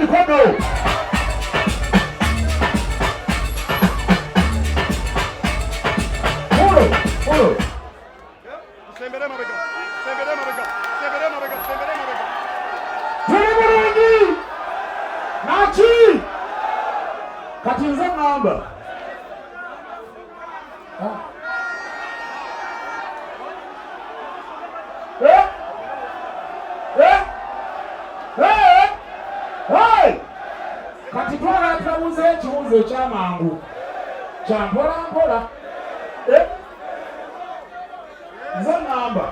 mikono. Polo. Semberemo bega. Tuli Nachi. Kati nze ngamba. Kati twala tubuze ekibuzo ekyamangu kya mpola. Nze ngamba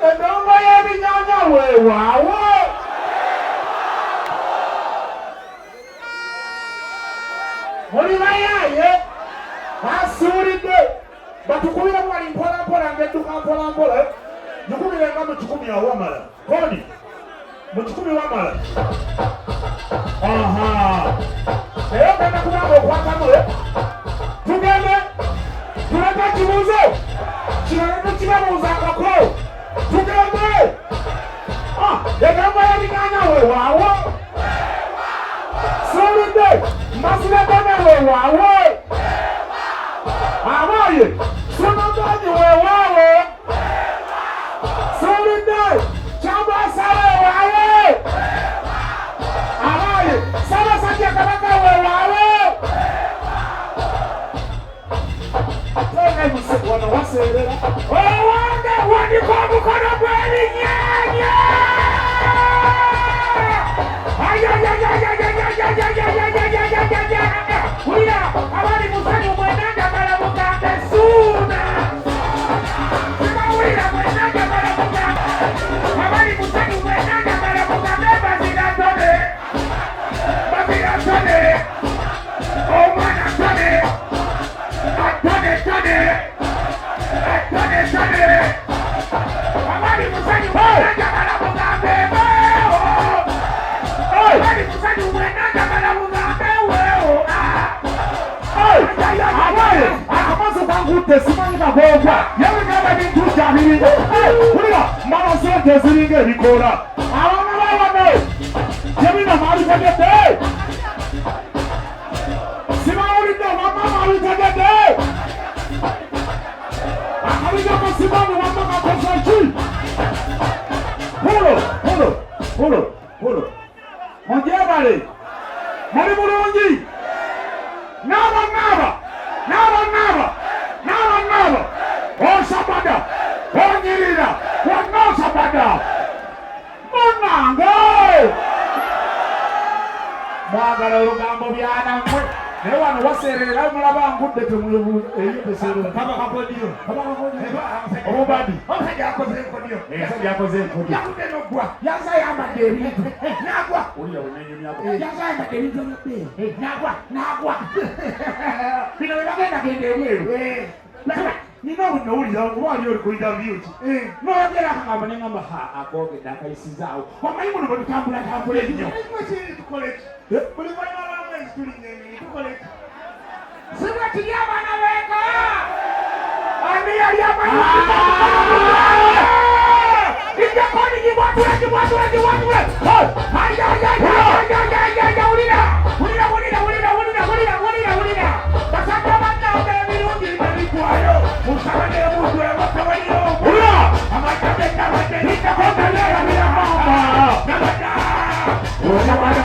endongo y'ebinyanya weewaawo. Muli bayaaye basuulidde batukubira wali mpola ng'edduka mpola gikubire nga mu 10 awamala kodi mu 10 wamala. Naye ogenda kubanga okwatamu tugende tulete ekibuuzo kirala tekibabuuzangako. Tugende endongo y'ebinyanya weewaawo. Suulidde masira gone weewaawo. Abaaye sunagaanyi weewaawo. Suulidde kyambaasa weewaawo. Abaaye Ssaabasajja Kabaka weewaawo. Tega wano waseerera owange wandika omukono gw'ebinyanya. Wulira abali musanyu mwenanjagala mugambe suuna. Tebawulira mwenanjagala mugambe. Abali musanyu mwenanjagala mugambe baziratone. Omwana tone. Atone. Abali musanyu mwenanjagala mugambe beewo. Abali musanyu mwenanjagala mugambe weewo. Abaye akamaso kangudde simanyi kagogwa yewe ngaba bintu byabiri. Wulira mbala sente ziringa ebikoola. Abaana bawano yebina maabitegedde. Sibawulidde wamma maabitegedde. Akabiga kasimani wamma kakosa ki? Polo. Onjebale. Muli bulungi. Naba. Osabada. Onyirira. Wanosabada. Munange. Mwagala olugambo byanammwe. Naye wano waseerera mulaba ngudde temuyebueyebeseero. Kabakapodiyo. Omubadi. Omusajja akoze enkodyo. Yakudde n'oggwa. Yaza ayambadde ebintu. N'agwa. Olya bunenyumyako. Yaza ayambadde ebintu by'ebbeeyi. N'agwa. Bino bye bagenda genda ebweru. Nina obunowulira oba ali oli kulida byuki. N'oyogera akagamba ne ngamba akoogedde akayisizaawo. Omanyi muno bwe tutambula ennyo. Buli balima lwamwezi tulinnya emiri tukole ki? Sibwe tiri abaana beeka. Ani yali amanyi Ijjakoni jibwatule. Wulira. Basajja bannange ebirungi bibikwayo. Musabane emuntu ewakawaliro. Wulira. Amajja g'ennabadde n'itakotalera biramamba. Nabadda. Osabada.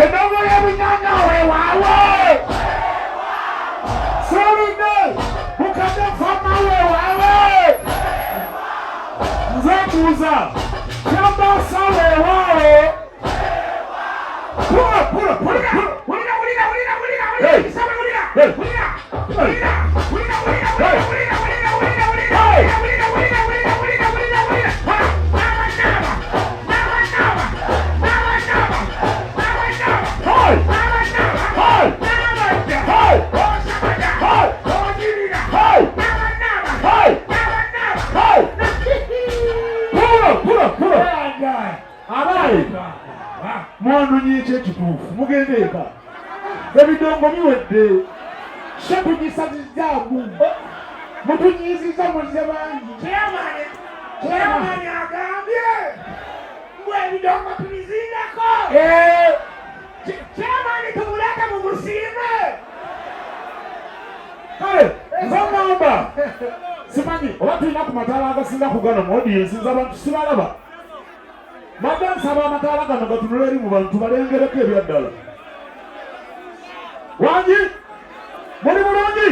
Endongo y'ebinyanya weewaawo. Suulidde mukadde fama weewaawo. Nze mbuuza kyambaasa weewaawo. Pula. Wulira. Mwana nyiche kitufu mugendeka ebidongo biwedde shetunyisa zijabu mutunyiziza mulize bangi Chairman agambye mbwe ebidongo tubizingako Chairman tumuleke mu musiime kale nzangamba simanyi oba tulina ku mataala agasinga kugana mu audience nza abantu sibalaba badde nsaba amataala gano gatunula eri mu bantu balengereko ebyaddala wangi muli bulungi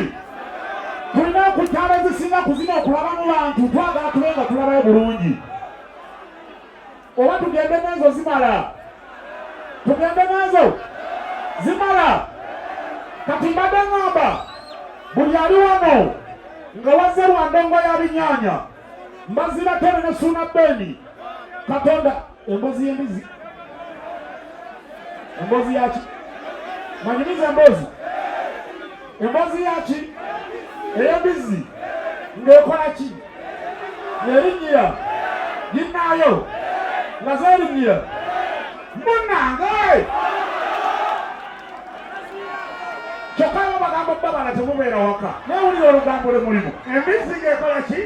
tulina okutaala ezisinga kuzina okulaba mu bantu twagala tube nga tulabayo bulungi oba tugende nazo zimala tugende nazo zimala kati mbadde ngamba buli ali wano nga wazze lwa ndongo ya binyaanya mbazira tone ne Suna Beni Katonda embozi y'embizi embozi yaki manyiriza embozi yaki ey'embizi ng'ekola ki ng'erinnyira ginnaayo nga zeerinnyira munnange kyokka yo bagambo babala temubeera waka newulira olugambo lwe mulimu embizzi ng'ekola ki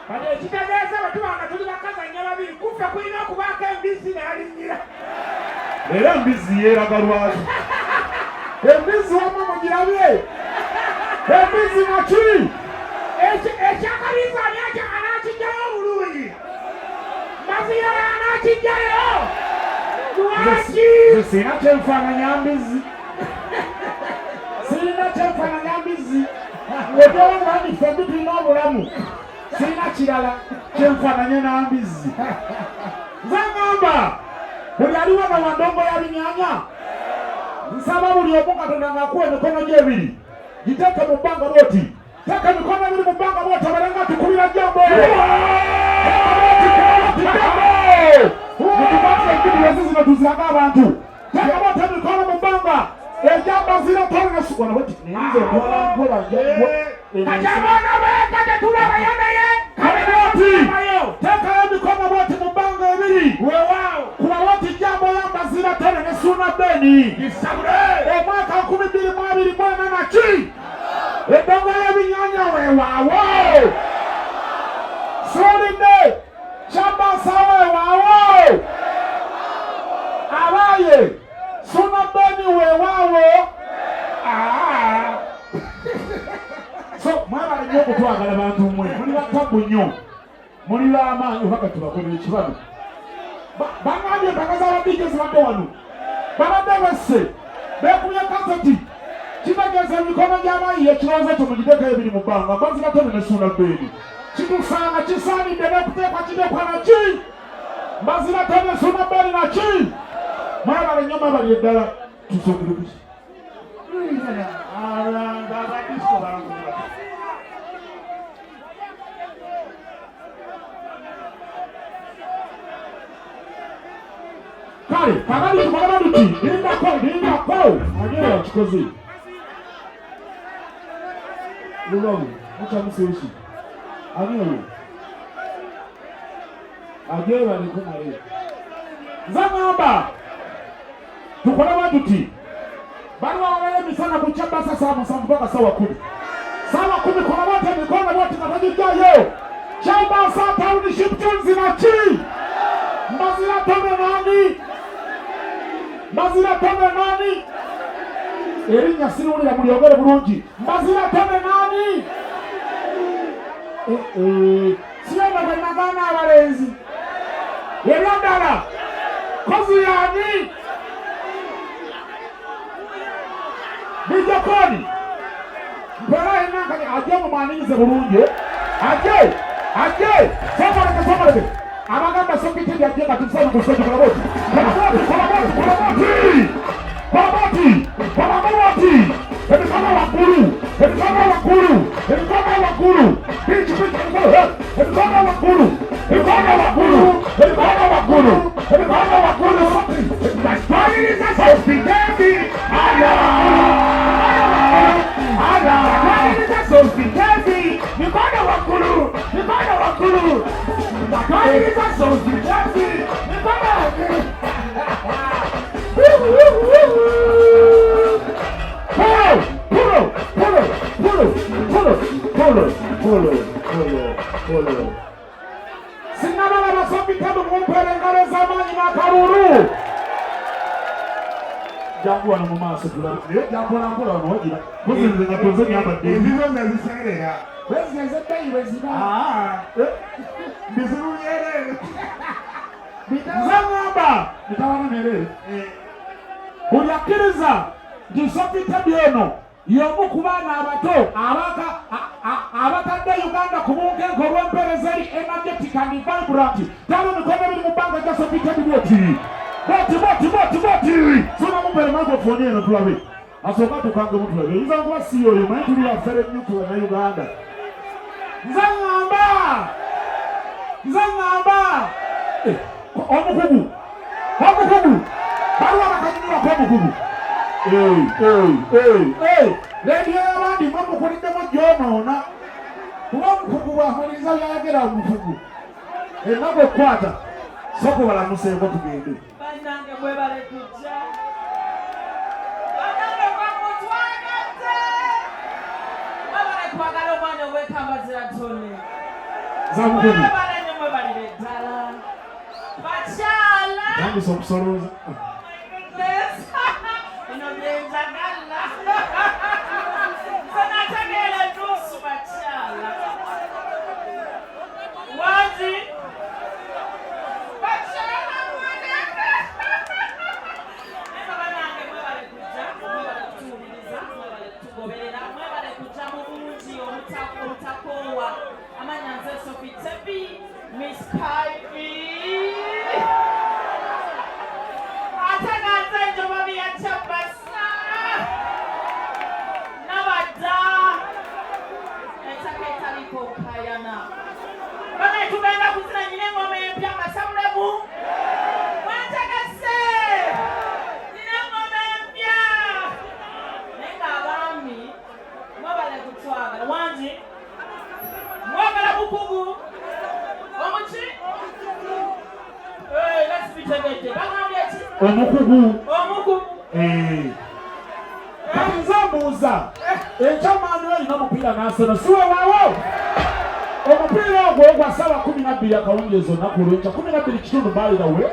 kati ekitegeeza bwe tuba nga tuli bakazanya babiri kuffe kulina okubaako embizzi n'alinnyira era embizzi yeeraga lwaki embizzi wamma mugirabye embizzi naki ekyakaliza ani anaakijjayo obulungi mazira anaakijjayo lwaki sirina kyenfaananya mbizzi sirina kyenfaananya mbizzi ng'otoba ndi ffembi tulina obulamu sirina kirala kyenfaananye n'ambizzi nze ngamba buli ali wano wa ndongo ya binyaanya nsaba buli omu Katonda ng'akuwa emikono gye ebiri giteeke mu bbanga bwoti teeka emikono ebiri mu bbanga bwoti oberenga tukubira jambo mutukwatira enjigirizi zino tuziraga abantu teeka bwoti emikono mu bbanga ejamba ziratolesukwana bwoti niyinza okola mpola kati abaana beeka tetulabayo naye kaboti teekayo emikono bwoti mu bbanga ebiri weewaawo kuba bwoti jambo yamba ziratole ne Suna Beni isabule omwaka 2024 naki eddongo y'ebinyaanya weewaawo suulidde kyambasa weewaawo abaaye Suna Beni weewaawo so mwebale nnyo okutwagala bantu mmwe muli batabu nnyo muli b'amaanyi oba kati bakolera ekibalo bangambye empaka z'abadijje zibadde wano babadde besse beekubye kaseti kitegeeza emikono gy'abayiye ekirowoozo ekyo mugiteeko ebiri mu bbanga mbazira tone ne Suna Beni kitusaana kisaanidde n'okuteekwa kitekwa naki mbazira tone Suna Beni naki mwebale nnyo mwebali eddala tusokere kuki abadisiko balanguza kale kakati tukolaba tuti lindako agera kikoze lubabu mukyamuseeki ani oyo agebaleko naye nze ngamba tukolaba tuti baliwo ababeera emisana ku Kyabasa saa 7 mpaka saa 10 saa 10 kolaba oti emikono bwoti nga tagijjayo Kyabasa township naki mbazira tone nani erinnya siriwulira mulyogere bulungi mbazira tone nani siyenda bwe nagaana abalenzi ebyaddala kozi yani bijjakoni mpera enankani ajje mumwanirize bulungi ajje somaleke abagamba sokitedi ajje nga tumusaba kusoki kolaboti emikono waggulu ebikomo waggulu ebikomo waggulu ebikomo waggulu ebikomo waggulu ebikomo waggulu basipaliriza sospitebi basipaliriza sospitebi mikono waggulu basipaliriza sospitebi mikono waggulu. Pulo. Sinabala basopitabu mumpere ngalo zamani na karuru. Jambo wana mu maso tula. Jambo na mpola no gira. Kuzinze ngatonze nyamba de. Ndizo nazisangerera. Wezi nzetayi weziba. Bizuru yere. Zangamba. Bitawana merere. Ulyakiriza ndisopitabu eno. Yomu kubana abato abakadde Uganda ku bunkenke olw'empeereza eri energetic and vibrant tano mikono biri mu bbanga gyasopitabu bwoti soma mumpere microphone eno tulabe asooka tukange mutulabe oyinza kuba si oyo manyi tuli afere nyutuwa na Uganda nze ngamba omukugu baliwo abakanyumirako omukugu Ladiyo y'abandi mwamukuliddemu gy'onoona kuba omukugu bw'amaliriza byayagera omukugu ennaku okukwata sooka balamuseeko tugende. Bannange mwebale kujja bannange mwamutwagatte mwebale kwagala omwana ow'ekambazira ttone mwebale nnyo mwebalire ddala bakyala tandisa okusolooza bino byenzagala senategeera ntuusu bakyala wangi bakyala mwanenge banange mwebale kujja mwebale kutuwuliriza mwebale kutugoberera mwebale kujja mu bulungi obutakoowa amanya nze Sophie Tebi Miss Kaifi ate ganze enjobabi ya Chabasa nabadda ettaka etaliko kayana bane tugenda kuzina nyina engoma empya masabulemu mwantegese nyina engoma empya naye ng'abaami mwebale kutwagala wangi mwagala bukugu omuki lesibitegedde bagambye ki omukugu kati nze mbuuza ekyamaani olina omupiira n'aseno siwewaawo omupiira ogwo ogwa ssaawa 12 akawungeezi olunaku olw'enkya 12 mbalirawe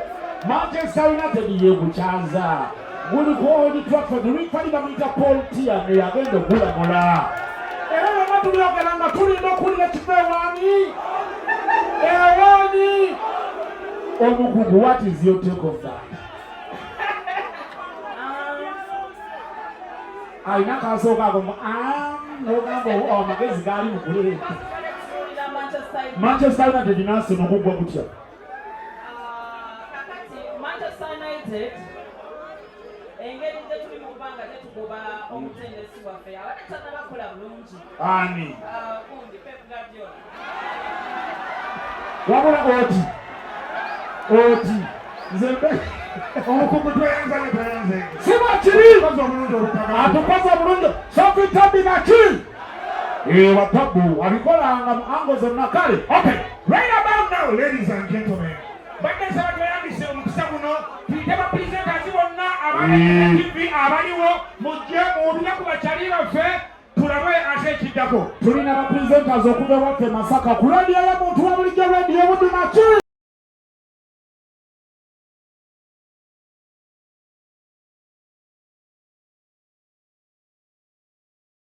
Manchester United yeegukyaza guli ku Old Trafford lwitali bamuyita Paul Tierney agenda okulamula era lwonna tubyogera nga tulinda okuwulira kiva ewaani omukugu what is your take of that? Alina kasooka ago n'ogamba amagezi gaali mukule Manchester United n'Arsenal okuggwa kutya kakati Manchester United engeri gye tuli mu bbanga tetugoba omutendesi waffe abadde tannabakola bulungi ani gundi Pep Guardiola wabula oti nze omukugu tweyanza ne tweyanze siba kiri atukoza bulungi Sophie Tebi naki watabu abikolanga mu ango zonna kale okay right about now ladies and gentlemen badde nsaba tweyambise omukisa guno tuyite bapulizentansi bonna abali TV abaliwo mujje mubinaku bakyali baffe tulabe ate ekiddako tulina bapulizentansi okuva ewaffe Masaka ku radiyo y'omuntu wa bulijjo radiyo Buddu Naki